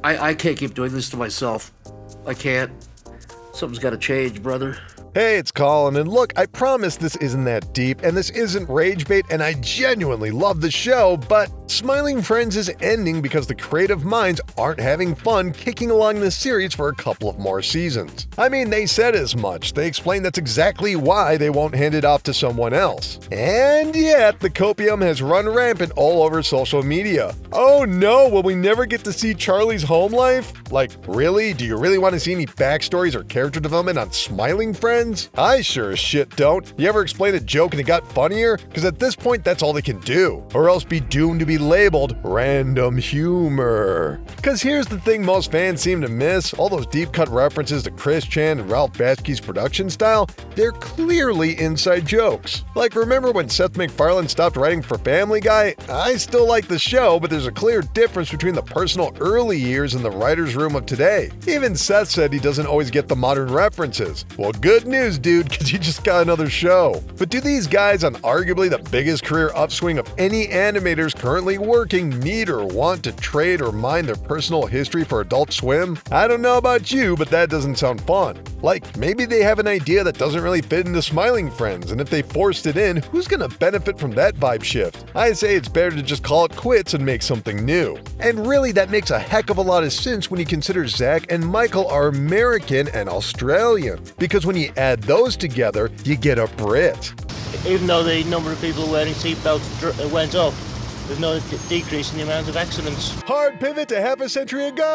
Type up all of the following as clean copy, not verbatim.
I can't keep doing this to myself. I can't. Something's got to change, brother. Hey, it's Colin, and look, I promise this isn't that deep, and this isn't rage bait, and I genuinely love the show, but Smiling Friends is ending because the creative minds aren't having fun kicking along this series for a couple of more seasons. I mean, they said as much. They explained that's exactly why they won't hand it off to someone else. And yet, the copium has run rampant all over social media. Oh no, will we never get to see Charlie's home life? Like, really? Do you really want to see any backstories or character development on Smiling Friends? I sure as shit don't. You ever explain a joke and it got funnier? Because at this point, that's all they can do. Or else be doomed to be labeled random humor. Because here's the thing most fans seem to miss. All those deep-cut references to Chris Chan and Ralph Bakski's production style, they're clearly inside jokes. Like, remember when Seth MacFarlane stopped writing for Family Guy? I still like the show, but there's a clear difference between the personal early years and the writer's room of today. Even Seth said he doesn't always get the modern references. Well, good news, dude, because you just got another show. But do these guys on arguably the biggest career upswing of any animators currently working need or want to trade or mine their personal history for Adult Swim? I don't know about you, but that doesn't sound fun. Like, maybe they have an idea that doesn't really fit into Smiling Friends, and if they forced it in, who's gonna benefit from that vibe shift? I say it's better to just call it quits and make something new. And really, that makes a heck of a lot of sense when you consider Zach and Michael are American and Australian. Because when you add those together, you get a Brit. Even though the number of people wearing seatbelts went up, there's no decrease in the amount of accidents. Hard pivot to half a century ago!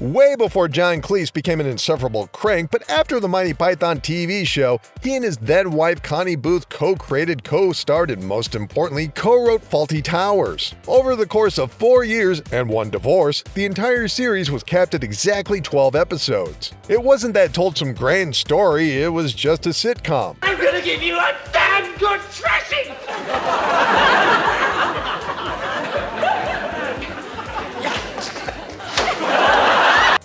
Way before John Cleese became an insufferable crank, but after the Monty Python TV show, he and his then-wife Connie Booth co-created, co-starred, and most importantly, co-wrote Fawlty Towers. Over the course of 4 years and 1 divorce, the entire series was capped at exactly 12 episodes. It wasn't that it told some grand story, it was just a sitcom. I'm gonna give you a damn good thrashing!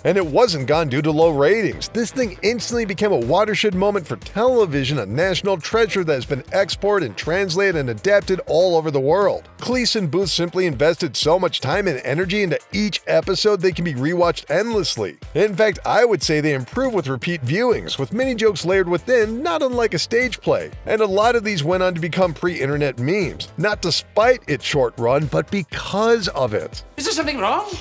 And it wasn't gone due to low ratings. This thing instantly became a watershed moment for television, a national treasure that has been exported and translated and adapted all over the world. Cleese and Booth simply invested so much time and energy into each episode they can be rewatched endlessly. In fact, I would say they improve with repeat viewings, with many jokes layered within, not unlike a stage play. And a lot of these went on to become pre-internet memes, not despite its short run, but because of it. Is there something wrong?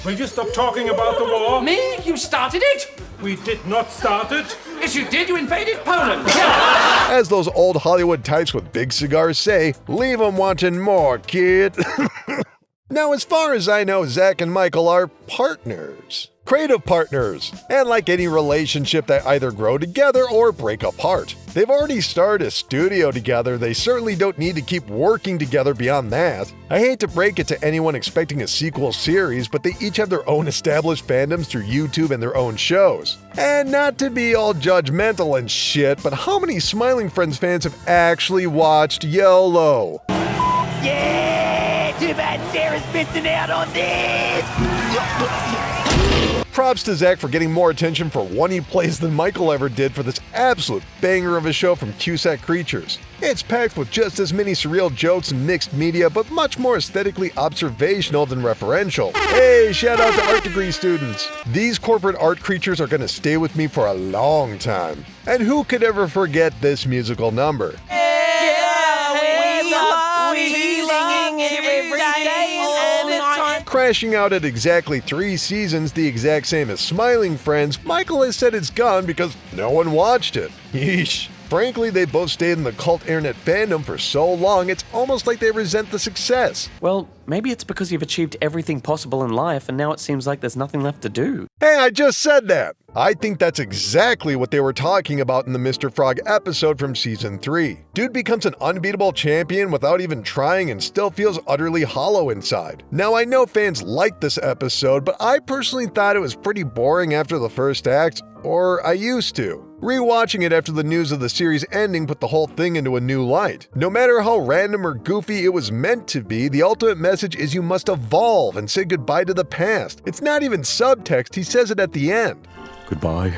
Will you stop talking about the war? Me? You started it? We did not start it. Yes, you did. You invaded Poland. As those old Hollywood types with big cigars say, leave 'em wanting more, kid. Now, as far as I know, Zach and Michael are partners. Creative partners. And like any relationship, they either grow together or break apart. They've already started a studio together, they certainly don't need to keep working together beyond that. I hate to break it to anyone expecting a sequel series, but they each have their own established fandoms through YouTube and their own shows. And not to be all judgmental and shit, but how many Smiling Friends fans have actually watched YOLO? Yeah! Too bad Sarah's missing out on this! Props to Zach for getting more attention for one he plays than Michael ever did for this absolute banger of a show from Cusack Creatures. It's packed with just as many surreal jokes and mixed media, but much more aesthetically observational than referential. Hey, shout out to art degree students! These corporate art creatures are gonna stay with me for a long time. And who could ever forget this musical number? Crashing out at exactly 3 seasons, the exact same as Smiling Friends, Michael has said it's gone because no one watched it. Yeesh. Frankly, they both stayed in the cult internet fandom for so long, it's almost like they resent the success. Well, maybe it's because you've achieved everything possible in life and now it seems like there's nothing left to do. Hey, I just said that! I think that's exactly what they were talking about in the Mr. Frog episode from Season 3. Dude becomes an unbeatable champion without even trying and still feels utterly hollow inside. Now, I know fans liked this episode, but I personally thought it was pretty boring after the first act, or I used to. Rewatching it after the news of the series ending put the whole thing into a new light. No matter how random or goofy it was meant to be, the ultimate message is you must evolve and say goodbye to the past. It's not even subtext, he says it at the end. Goodbye,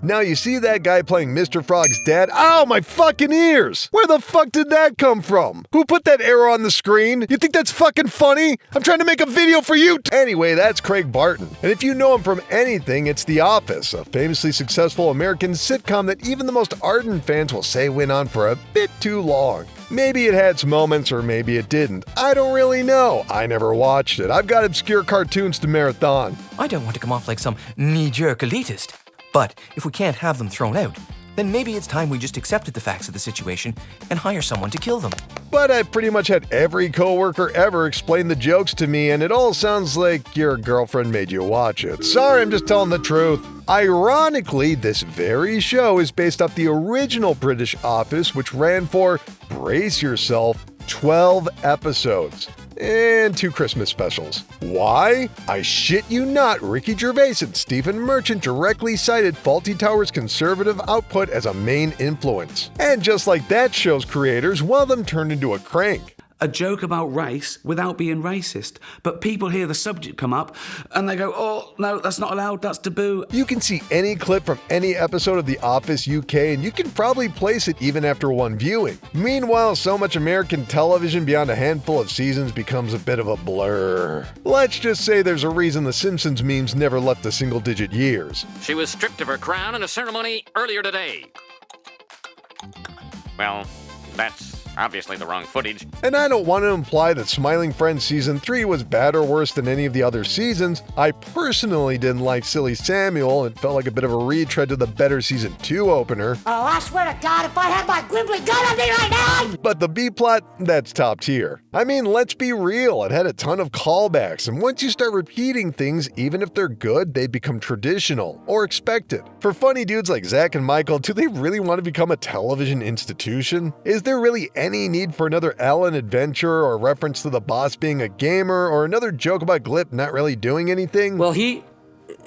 Now you see that guy playing Mr. Frog's dad? Ow, my fucking ears! Where the fuck did that come from? Who put that arrow on the screen? You think that's fucking funny? I'm trying to make a video for you! Anyway, that's Craig Barton. And if you know him from anything, it's The Office, a famously successful American sitcom that even the most ardent fans will say went on for a bit too long. Maybe it had some moments or maybe it didn't. I don't really know. I never watched it. I've got obscure cartoons to marathon. I don't want to come off like some knee-jerk elitist. But if we can't have them thrown out, then maybe it's time we just accepted the facts of the situation and hire someone to kill them. But I've pretty much had every coworker ever explain the jokes to me, and it all sounds like your girlfriend made you watch it. Sorry, I'm just telling the truth. Ironically, this very show is based off the original British Office, which ran for, brace yourself, 12 episodes. And 2 Christmas specials. Why? I shit you not, Ricky Gervais and Stephen Merchant directly cited Fawlty Tower's conservative output as a main influence. And just like that show's creators, one of them turned into a crank. A joke about race without being racist. But people hear the subject come up and they go, oh, no, that's not allowed, that's taboo. You can see any clip from any episode of The Office UK and you can probably place it even after one viewing. Meanwhile, so much American television beyond a handful of seasons becomes a bit of a blur. Let's just say there's a reason the Simpsons memes never left the single-digit years. She was stripped of her crown in a ceremony earlier today. Well, that's obviously the wrong footage. And I don't want to imply that Smiling Friends Season 3 was bad or worse than any of the other seasons. I personally didn't like Silly Samuel. It felt like a bit of a retread to the better Season 2 opener. Oh, I swear to God, if I had my Grimly gun on me right now! But the B-plot, that's top tier. I mean, let's be real, it had a ton of callbacks, and once you start repeating things, even if they're good, they become traditional, or expected. For funny dudes like Zach and Michael, do they really want to become a television institution? Is there really any need for another Alan adventure, or reference to the boss being a gamer, or another joke about Glip not really doing anything? Well,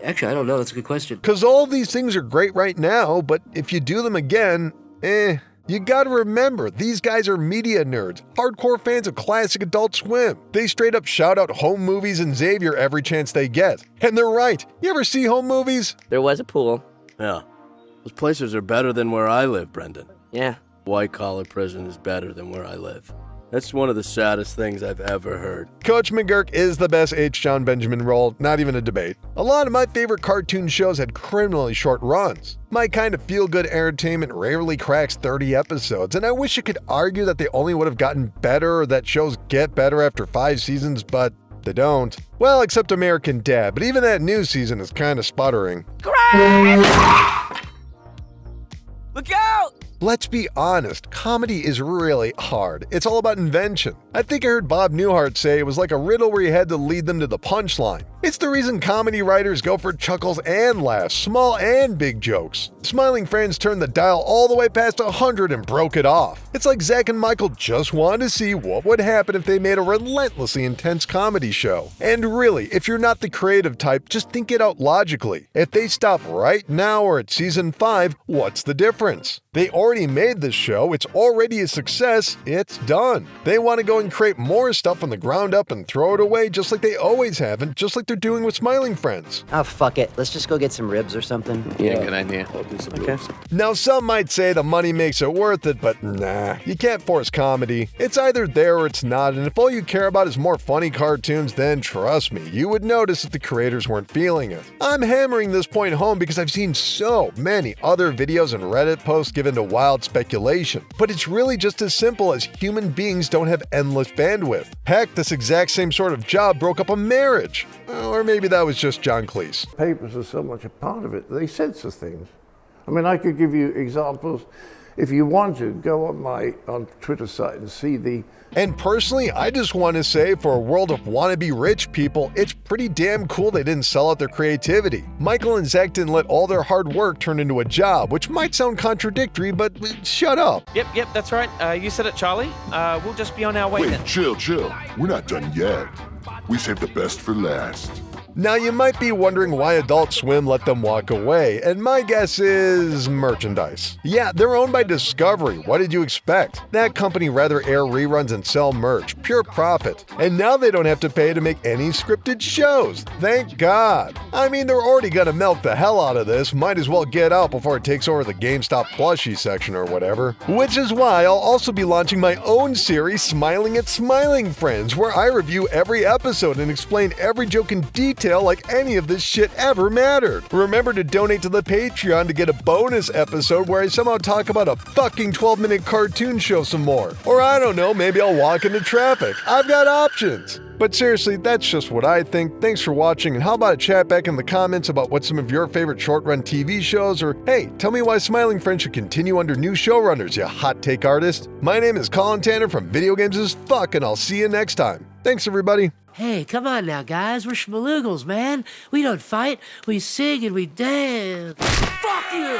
actually, I don't know. That's a good question. Because all of these things are great right now, but if you do them again, you gotta remember, these guys are media nerds, hardcore fans of classic Adult Swim. They straight up shout out home movies and Xavier every chance they get. And they're right. You ever see home movies? There was a pool. Yeah. Those places are better than where I live, Brendan. Yeah. White-collar prison is better than where I live. That's one of the saddest things I've ever heard. Coach McGurk is the best H. John Benjamin role, not even a debate. A lot of my favorite cartoon shows had criminally short runs. My kind of feel-good entertainment rarely cracks 30 episodes, and I wish I could argue that they only would have gotten better or that shows get better after 5 seasons, but they don't. Well, except American Dad, but even that new season is kind of sputtering. Look out! Let's be honest, comedy is really hard. It's all about invention. I think I heard Bob Newhart say it was like a riddle where you had to lead them to the punchline. It's the reason comedy writers go for chuckles and laughs, small and big jokes. Smiling Friends turned the dial all the way past 100 and broke it off. It's like Zach and Michael just wanted to see what would happen if they made a relentlessly intense comedy show. And really, if you're not the creative type, just think it out logically. If they stop right now or at season 5, what's the difference? They already made this show, it's already a success, it's done. They want to go and create more stuff from the ground up and throw it away just like they always have and just like they're doing with Smiling Friends. Oh, fuck it. Let's just go get some ribs or something. Yeah, good idea. Okay. Now, some might say the money makes it worth it, but nah, you can't force comedy. It's either there or it's not, and if all you care about is more funny cartoons, then trust me, you would notice if the creators weren't feeling it. I'm hammering this point home because I've seen so many other videos and Reddit posts given to wild speculation, but it's really just as simple as human beings don't have endless bandwidth. Heck, this exact same sort of job broke up a marriage. Or maybe that was just John Cleese. Papers are so much a part of it. They censor things. I mean, I could give you examples. If you want to, go on Twitter site and see the... And personally, I just want to say for a world of wannabe rich people, it's pretty damn cool they didn't sell out their creativity. Michael and Zach didn't let all their hard work turn into a job, which might sound contradictory, but shut up. Yep, that's right. You said it, Charlie. We'll just be on our way then. Wait, chill. We're not done yet. We saved the best for last. Now you might be wondering why Adult Swim let them walk away, and my guess is merchandise. Yeah, they're owned by Discovery. What did you expect? That company rather air reruns and sell merch, pure profit. And now they don't have to pay to make any scripted shows. Thank God. I mean, they're already gonna milk the hell out of this, might as well get out before it takes over the GameStop plushie section or whatever. Which is why I'll also be launching my own series, Smiling at Smiling Friends, where I review every episode and explain every joke in detail like any of this shit ever mattered. Remember to donate to the Patreon to get a bonus episode where I somehow talk about a fucking 12-minute cartoon show some more. Or I don't know, maybe I'll walk into traffic. I've got options. But seriously, that's just what I think. Thanks for watching, and how about a chat back in the comments about what some of your favorite short-run TV shows, or hey, tell me why Smiling Friends should continue under new showrunners, you hot take artist. My name is Colin Tanner from Video Games is Fuck, and I'll see you next time. Thanks, everybody. Hey, come on now, guys. We're schmaloogles, man. We don't fight. We sing and we dance. Fuck you!